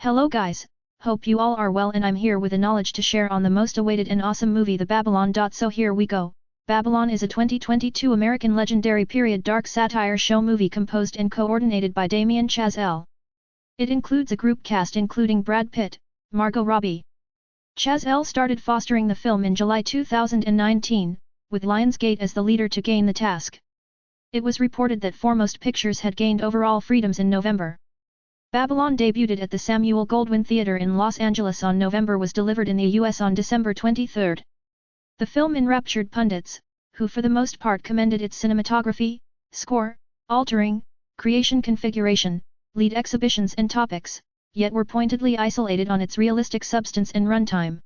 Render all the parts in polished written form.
Hello guys, hope you all are well and I'm here with a knowledge to share on the most awaited and awesome movie The Babylon. So here we go. Babylon is a 2022 American legendary period dark satire show movie composed and coordinated by Damien Chazelle. It includes a group cast including Brad Pitt, Margot Robbie. Chazelle started fostering the film in July 2019, with Lionsgate as the leader to gain the task. It was reported that Foremost Pictures had gained overall freedoms in November. Babylon debuted at the Samuel Goldwyn Theatre in Los Angeles on November, was delivered in the US on December 23. The film enraptured pundits, who for the most part commended its cinematography, score, altering, creation configuration, lead exhibitions and topics, yet were pointedly isolated on its realistic substance and runtime.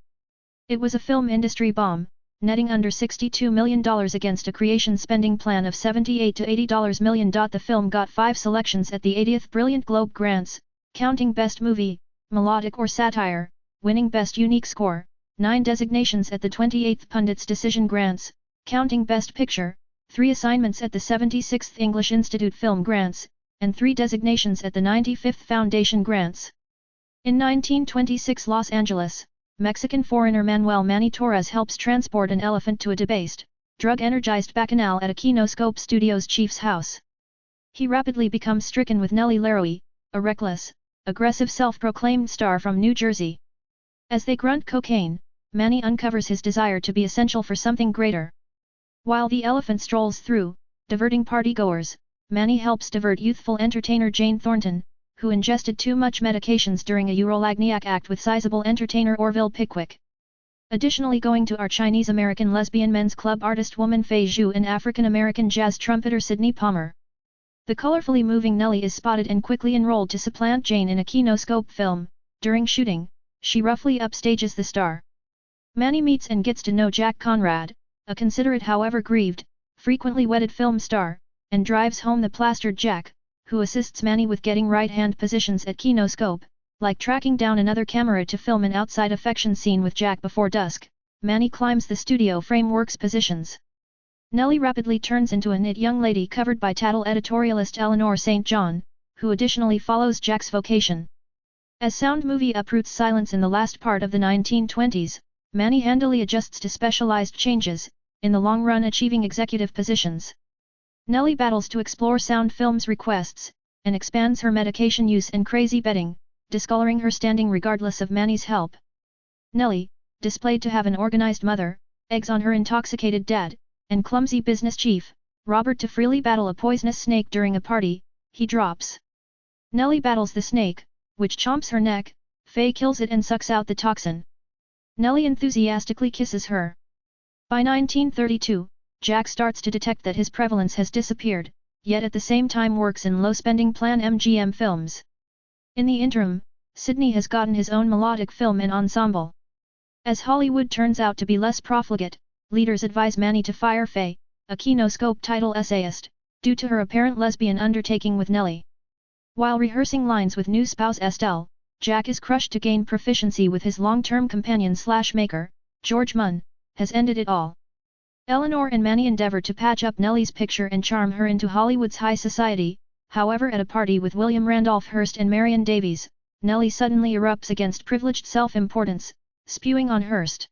It was a film industry bomb, netting under $62 million against a creation spending plan of $78 to $80 million. The film got 5 selections at the 80th Brilliant Globe Grants, counting Best Movie, Melodic or Satire, winning Best Unique Score, 9 designations at the 28th Pundits Decision Grants, counting Best Picture, 3 assignments at the 76th English Institute Film Grants, and 3 designations at the 95th Foundation Grants. In 1926 Los Angeles, Mexican foreigner Manuel Manny Torres helps transport an elephant to a debased, drug-energized bacchanal at a Kinoscope Studios chief's house. He rapidly becomes stricken with Nellie Laroui, a reckless, aggressive self-proclaimed star from New Jersey. As they grunt cocaine, Manny uncovers his desire to be essential for something greater. While the elephant strolls through, diverting partygoers, Manny helps divert youthful entertainer Jane Thornton, who ingested too much medications during a Eurolagniac act with sizable entertainer Orville Pickwick. Additionally going to our Chinese-American lesbian men's club artist woman Fei Zhu and African-American jazz trumpeter Sidney Palmer. The colorfully moving Nellie is spotted and quickly enrolled to supplant Jane in a Kinoscope film. During shooting, she roughly upstages the star. Manny meets and gets to know Jack Conrad, a considerate however grieved, frequently wedded film star, and drives home the plastered Jack, who assists Manny with getting right-hand positions at Kinoscope, like tracking down another camera to film an outside affection scene with Jack before dusk. Manny climbs the studio framework's positions. Nellie rapidly turns into a knit young lady covered by tattle editorialist Eleanor St. John, who additionally follows Jack's vocation. As sound movie uproots silence in the last part of the 1920s, Manny handily adjusts to specialized changes, in the long run achieving executive positions. Nellie battles to explore sound film's requests, and expands her medication use and crazy betting, discoloring her standing regardless of Manny's help. Nellie, displayed to have an organized mother, eggs on her intoxicated dad, and clumsy business chief, Robert, to freely battle a poisonous snake during a party. He drops. Nellie battles the snake, which chomps her neck. Faye kills it and sucks out the toxin. Nellie enthusiastically kisses her. By 1932, Jack starts to detect that his prevalence has disappeared, yet at the same time works in low-spending Plan MGM films. In the interim, Sidney has gotten his own melodic film and ensemble. As Hollywood turns out to be less profligate, leaders advise Manny to fire Faye, a Kinoscope title essayist, due to her apparent lesbian undertaking with Nellie. While rehearsing lines with new spouse Estelle, Jack is crushed to gain proficiency with his long-term companion/maker, George Munn, has ended it all. Eleanor and Manny endeavor to patch up Nellie's picture and charm her into Hollywood's high society. However, at a party with William Randolph Hearst and Marion Davies, Nellie suddenly erupts against privileged self-importance, spewing on Hearst.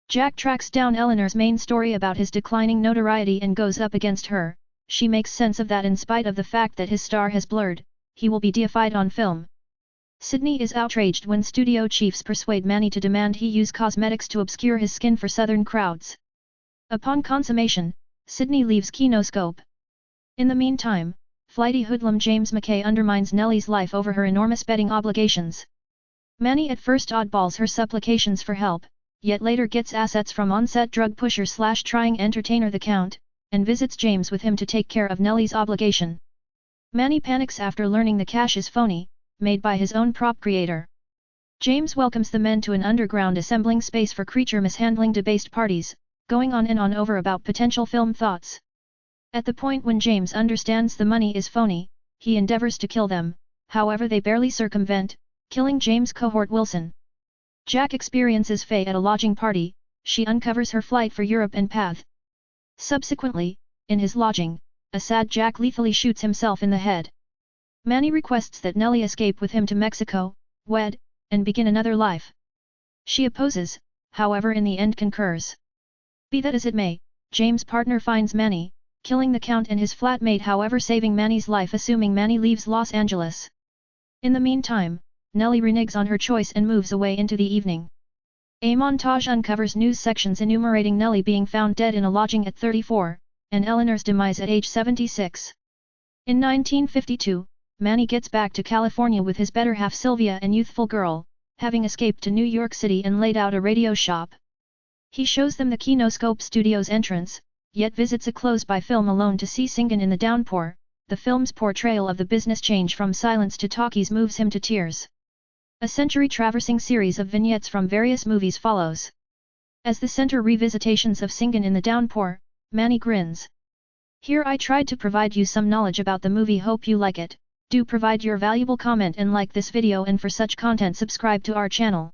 Jack tracks down Eleanor's main story about his declining notoriety and goes up against her. She makes sense of that in spite of the fact that his star has blurred. He will be deified on film. Sidney is outraged when studio chiefs persuade Manny to demand he use cosmetics to obscure his skin for southern crowds. Upon consummation, Sidney leaves Kinoscope. In the meantime, flighty hoodlum James McKay undermines Nellie's life over her enormous betting obligations. Manny at first oddballs her supplications for help, yet later gets assets from on-set drug pusher/trying entertainer The Count, and visits James with him to take care of Nellie's obligation. Manny panics after learning the cash is phony, made by his own prop creator. James welcomes the men to an underground assembling space for creature mishandling debased parties, going on and on over about potential film thoughts. At the point when James understands the money is phony, he endeavors to kill them, however they barely circumvent, killing James' cohort Wilson. Jack experiences Faye at a lodging party. She uncovers her flight for Europe and path. Subsequently, in his lodging, a sad Jack lethally shoots himself in the head. Manny requests that Nellie escape with him to Mexico, wed, and begin another life. She opposes, however in the end concurs. Be that as it may, James' partner finds Manny, killing the Count and his flatmate however saving Manny's life assuming Manny leaves Los Angeles. In the meantime, Nellie reneges on her choice and moves away into the evening. A montage uncovers news sections enumerating Nellie being found dead in a lodging at 34, and Eleanor's demise at age 76. In 1952, Manny gets back to California with his better half Sylvia and youthful girl, having escaped to New York City and laid out a radio shop. He shows them the Kinoscope Studios entrance, yet visits a close-by film alone to see Singin' in the Downpour. The film's portrayal of the business change from silence to talkies moves him to tears. A century-traversing series of vignettes from various movies follows. As the center revisitations of Singin' in the Downpour, Manny grins. Here I tried to provide you some knowledge about the movie, hope you like it. Do provide your valuable comment and like this video, and for such content subscribe to our channel.